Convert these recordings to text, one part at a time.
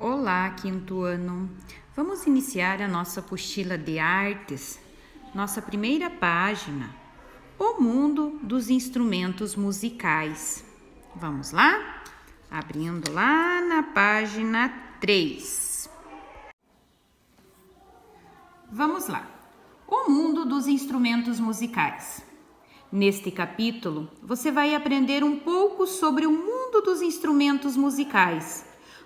Olá, quinto ano! Vamos iniciar a nossa apostila de artes, nossa primeira página, o mundo dos instrumentos musicais. Vamos lá? Abrindo lá na página 3. Vamos lá. O mundo dos instrumentos musicais. Neste capítulo, você vai aprender um pouco sobre o mundo dos instrumentos musicais,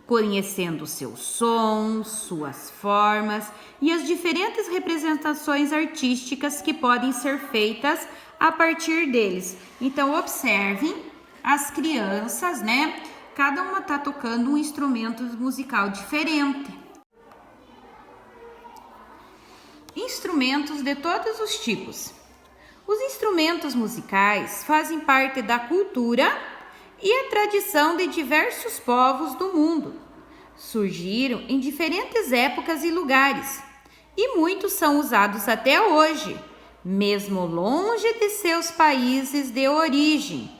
conhecendo seus sons, suas formas e as diferentes representações artísticas que podem ser feitas a partir deles. Então, observem as crianças, né? Cada uma está tocando um instrumento musical diferente. Instrumentos de todos os tipos. Os instrumentos musicais fazem parte da cultura e a tradição de diversos povos do mundo. Surgiram em diferentes épocas e lugares, e muitos são usados até hoje, mesmo longe de seus países de origem.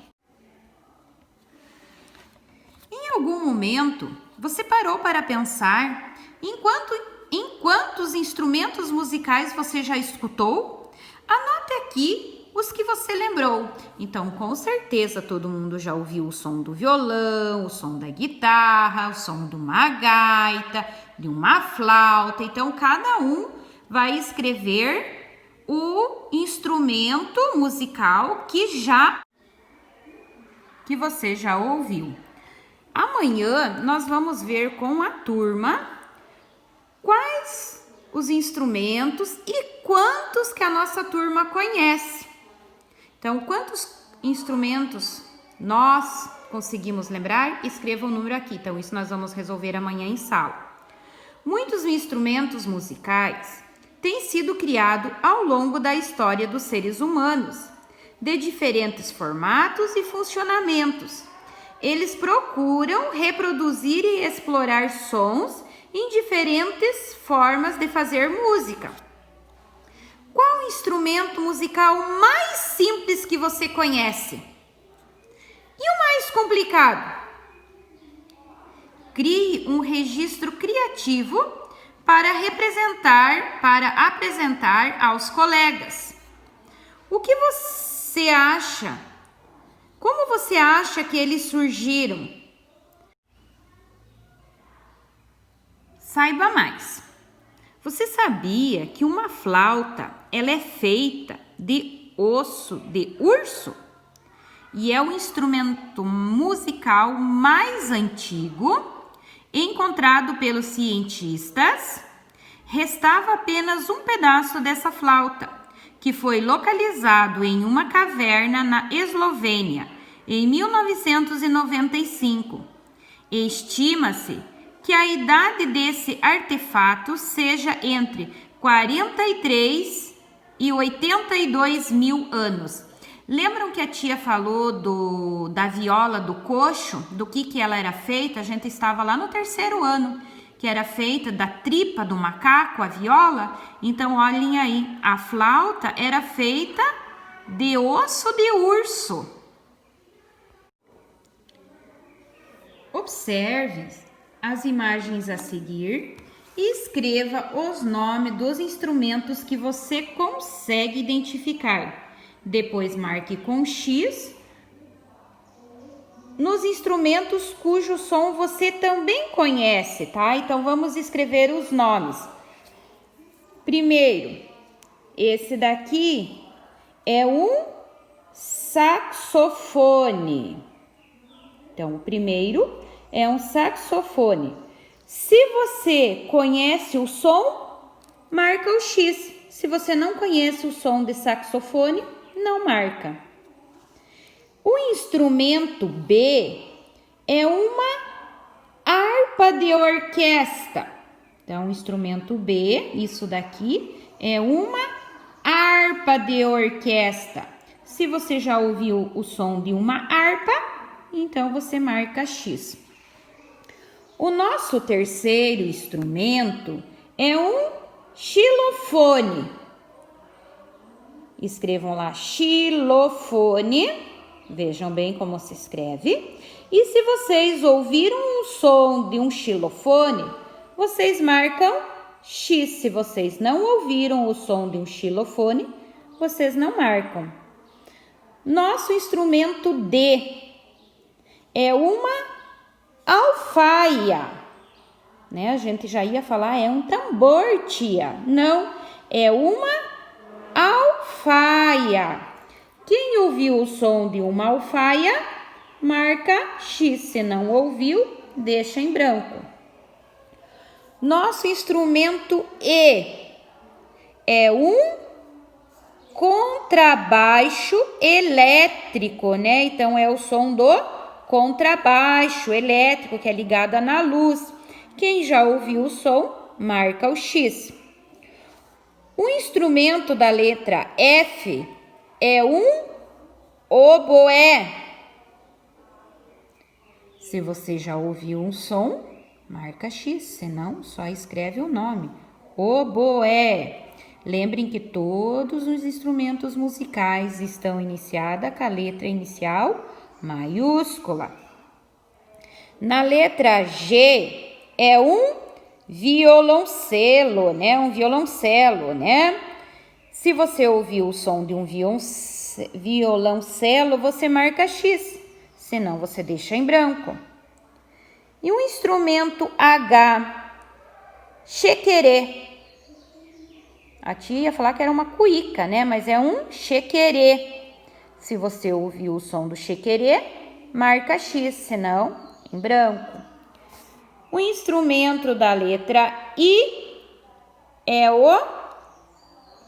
Em algum momento, você parou para pensar em quantos instrumentos musicais você já escutou? Anote aqui os que você lembrou. Então, com certeza, todo mundo já ouviu o som do violão, o som da guitarra, o som de uma gaita, de uma flauta. Então, cada um vai escrever o instrumento musical que você já ouviu. Amanhã nós vamos ver com a turma quais os instrumentos e quantos que a nossa turma conhece. Então, quantos instrumentos nós conseguimos lembrar? Escreva o número aqui. Então, isso nós vamos resolver amanhã em sala. Muitos instrumentos musicais têm sido criados ao longo da história dos seres humanos, de diferentes formatos e funcionamentos. Eles procuram reproduzir e explorar sons em diferentes formas de fazer música. Qual instrumento musical mais simples que você conhece? E o mais complicado? Crie um registro criativo para apresentar aos colegas. O que você acha? Como você acha que eles surgiram? Saiba mais. Você sabia que uma flauta ela é feita de osso de urso? E é o instrumento musical mais antigo encontrado pelos cientistas. Restava apenas um pedaço dessa flauta, que foi localizado em uma caverna na Eslovênia em 1995. Estima-se que a idade desse artefato seja entre 43 e 82 mil anos. Lembram que a tia falou da viola do coxo, do que ela era feita? A gente estava lá no 3º ano, que era feita da tripa do macaco, a viola. Então, olhem aí, a flauta era feita de osso de urso. Observe as imagens a seguir e escreva os nomes dos instrumentos que você consegue identificar. Depois marque com X nos instrumentos cujo som você também conhece, tá? Então vamos escrever os nomes. Primeiro, esse daqui é um saxofone. Então, o primeiro é um saxofone. Se você conhece o som, marca o X. Se você não conhece o som de saxofone, não marca. O instrumento B é uma harpa de orquestra. Então, o instrumento B, isso daqui, é uma harpa de orquestra. Se você já ouviu o som de uma harpa, então você marca X. O nosso terceiro instrumento é um xilofone. Escrevam lá, xilofone. vejam bem como se escreve. E se vocês ouviram um som de um xilofone, vocês marcam X. Se vocês não ouviram o som de um xilofone, vocês não marcam. Nosso instrumento D é uma alfaia, né? A gente já ia falar, é um tambor, tia. Não, é uma alfaia. Quem ouviu o som de uma alfaia, marca X. Se não ouviu, deixa em branco. Nosso instrumento E é um contrabaixo elétrico, né? Então, é o som do contrabaixo elétrico, que é ligado na luz. Quem já ouviu o som, marca o X. O instrumento da letra F é um oboé. Se você já ouviu um som, marca X, senão só escreve o nome. Oboé. Lembrem que todos os instrumentos musicais estão iniciados com a letra inicial maiúscula. Na letra G é um violoncelo, né? Um violoncelo, né? Se você ouviu o som de um violoncelo, você marca X, senão você deixa em branco. E o instrumento H, chequerê. A tia ia falar que era uma cuíca, né? Mas é um chequerê. Se você ouviu o som do chequerê, marca X, senão em branco. O instrumento da letra I é o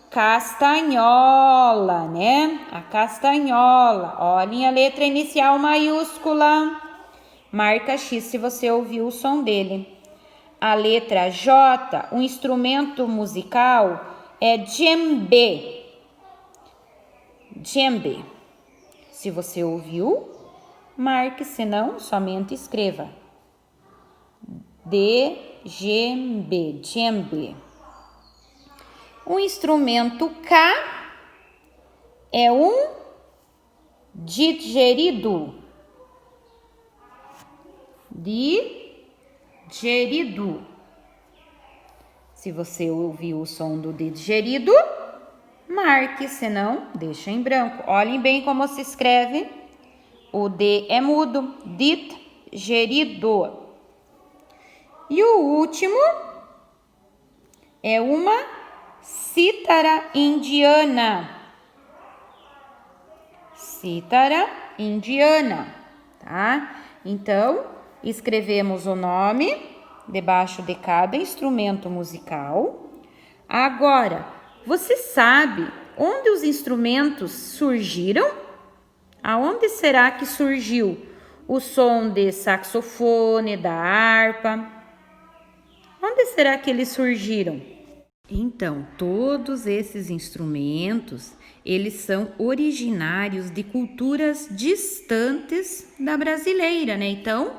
castanhola, né? A castanhola. Olhem a letra inicial maiúscula. Marca X se você ouviu o som dele. A letra J, o instrumento musical é djembe. Djembe. Se você ouviu, marque, senão somente escreva. Djembe, djembe. O instrumento K é um didgeridoo. Didgeridoo. Se você ouviu o som do didgeridoo, marque, senão deixa em branco. Olhem bem como se escreve. O D é mudo. Didgeridoo. E o último é uma cítara indiana. Cítara indiana, tá? Então, escrevemos o nome debaixo de cada instrumento musical. Agora, você sabe onde os instrumentos surgiram? Aonde será que surgiu o som de saxofone, da harpa? Onde será que eles surgiram? Então, todos esses instrumentos, eles são originários de culturas distantes da brasileira, né? Então,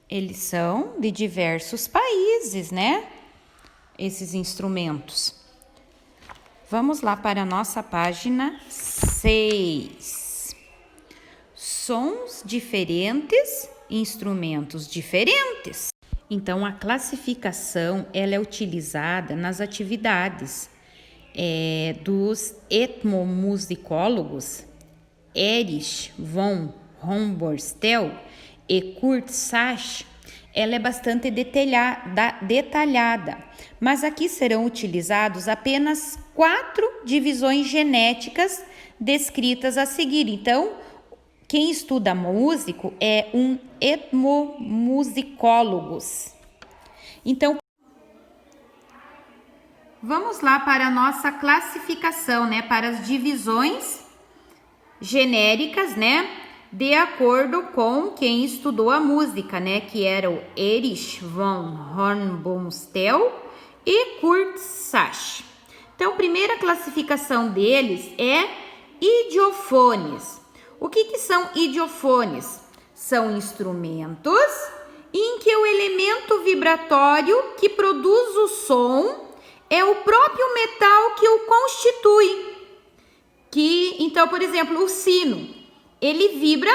eles são de diversos países, né? Esses instrumentos. Vamos lá para a nossa página 6. Sons diferentes, instrumentos diferentes. Então, a classificação ela é utilizada nas atividades dos etnomusicólogos Erich von Humboldt e Kurt Sachs. Ela é bastante detalhada, mas aqui serão utilizados apenas 4 divisões genéticas descritas a seguir. Então, quem estuda músico é um etnomusicólogo. Então, vamos lá para a nossa classificação, né? Para as divisões genéricas, né? De acordo com quem estudou a música, né? Que era o Erich von Humboldt e Kurt Sachs. Então, a primeira classificação deles é idiofones. O que são idiofones? São instrumentos em que o elemento vibratório que produz o som é o próprio metal que o constitui. Então, por exemplo, o sino. ele vibra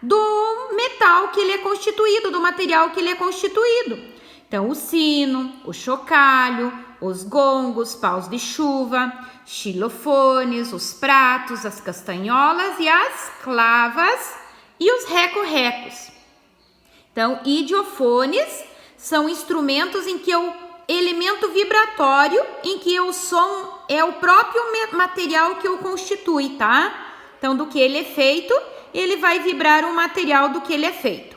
do metal que ele é constituído, do material que ele é constituído. Então, o sino, o chocalho, os gongos, paus de chuva, xilofones, os pratos, as castanholas e as clavas e os reco-recos. Então, idiofones são instrumentos em que o elemento vibratório, em que o som é o próprio material que o constitui, tá? Então, do que ele é feito, ele vai vibrar o material do que ele é feito.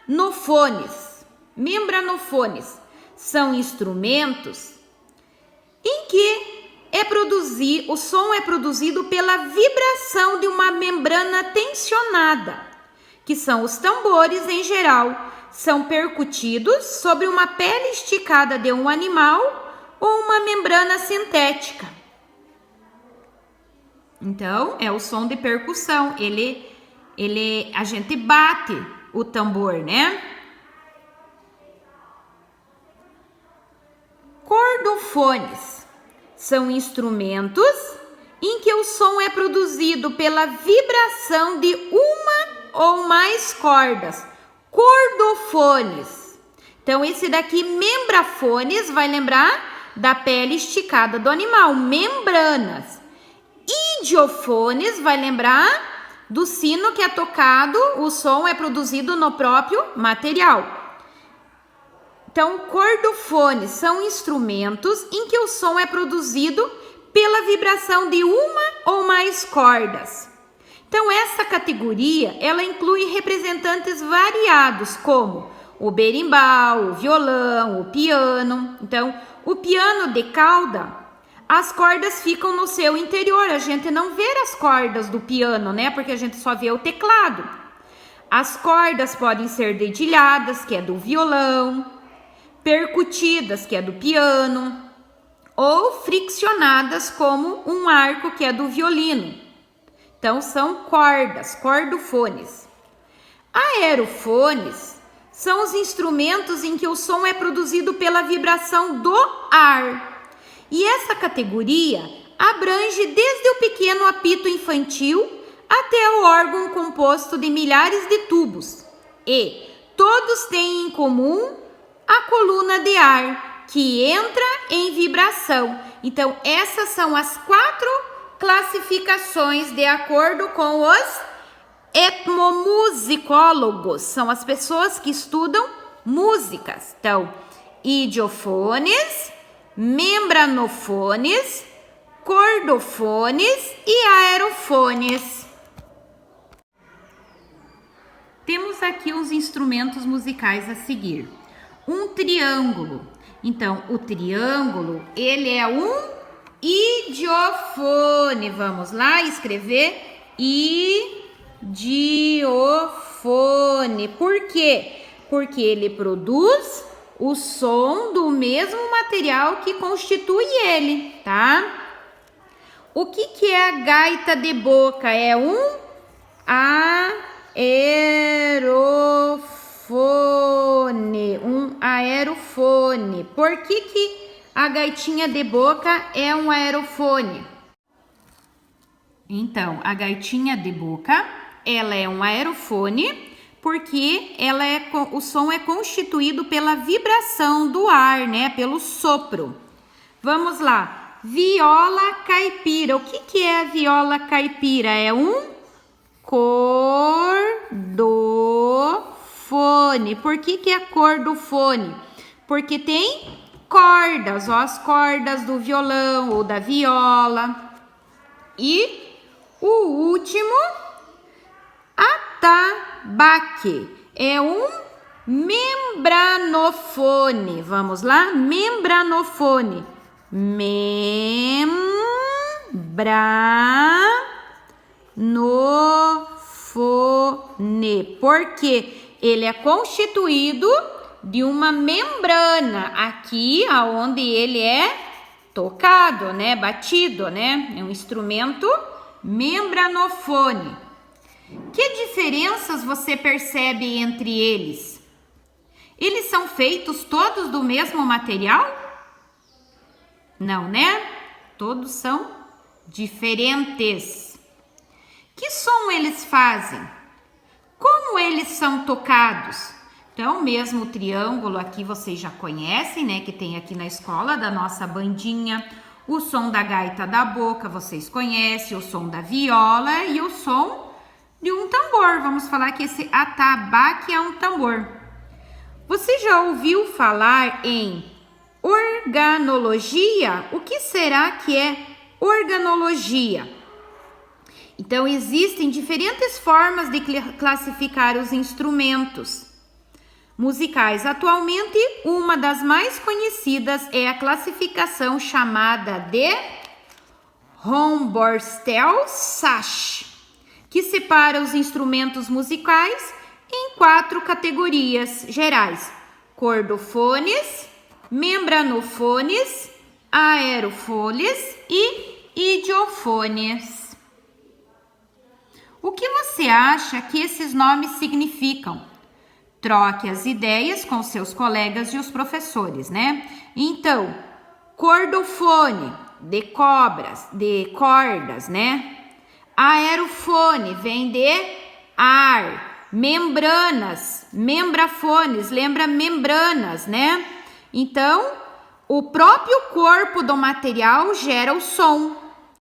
Membranofones são instrumentos em que o som é produzido pela vibração de uma membrana tensionada, que são os tambores em geral, são percutidos sobre uma pele esticada de um animal ou uma membrana sintética. Então, é o som de percussão, a gente bate o tambor, né? Cordofones são instrumentos em que o som é produzido pela vibração de uma ou mais cordas. Cordofones. Então, esse daqui, membrafones, vai lembrar da pele esticada do animal, membranas. Idiofones vai lembrar do sino que é tocado, o som é produzido no próprio material. Então, cordofones são instrumentos em que o som é produzido pela vibração de uma ou mais cordas. Então, essa categoria, ela inclui representantes variados, como o berimbau, o violão, o piano. Então, o piano de cauda, as cordas ficam no seu interior. A gente não vê as cordas do piano, né? Porque a gente só vê o teclado. As cordas podem ser dedilhadas, que é do violão, percutidas, que é do piano, ou friccionadas, como um arco, que é do violino. Então, são cordas, cordofones. Aerofones são os instrumentos em que o som é produzido pela vibração do ar. E essa categoria abrange desde o pequeno apito infantil até o órgão composto de milhares de tubos. E todos têm em comum a coluna de ar, que entra em vibração. Então, essas são as 4 classificações de acordo com os etnomusicólogos. São as pessoas que estudam músicas. Então, idiofones, membranofones, cordofones e aerofones. Temos aqui os instrumentos musicais a seguir. Um triângulo. Então, o triângulo, ele é um idiofone. Vamos lá escrever idiofone. Por quê? Porque ele produz o som do mesmo material que constitui ele, tá? O que é a gaita de boca? É um aerofone. Um aerofone. Por que a gaitinha de boca é um aerofone? Então, a gaitinha de boca, ela é um aerofone porque o som é constituído pela vibração do ar, né? Pelo sopro. Vamos lá. Viola caipira. O que é a viola caipira? É um cordofone. Por que é cordofone? Porque tem cordas, ó, as cordas do violão ou da viola. E o último, atabaque, é um membranofone. Vamos lá? Membranofone. Membranofone. Porque ele é constituído de uma membrana aqui aonde ele é tocado, né? Batido, né? É um instrumento membranofone. Que diferenças você percebe entre eles? Eles são feitos todos do mesmo material? Não, né? Todos são diferentes. Que som eles fazem? Como eles são tocados? Então, mesmo o triângulo aqui vocês já conhecem, né? Que tem aqui na escola da nossa bandinha. O som da gaita da boca, vocês conhecem. O som da viola e o som de um tambor. Vamos falar que esse atabaque é um tambor. Você já ouviu falar em organologia? O que será que é organologia? Então, existem diferentes formas de classificar os instrumentos musicais. Atualmente, uma das mais conhecidas é a classificação chamada de Hohenborn-Sach, que separa os instrumentos musicais em 4 categorias gerais: cordofones, membranofones, aerofones e idiofones. O que você acha que esses nomes significam? Troque as ideias com seus colegas e os professores, né? Então, cordofone, de cordas, né? Aerofone vem de ar. Membranas, membrafones, lembra membranas, né? Então, o próprio corpo do material gera o som.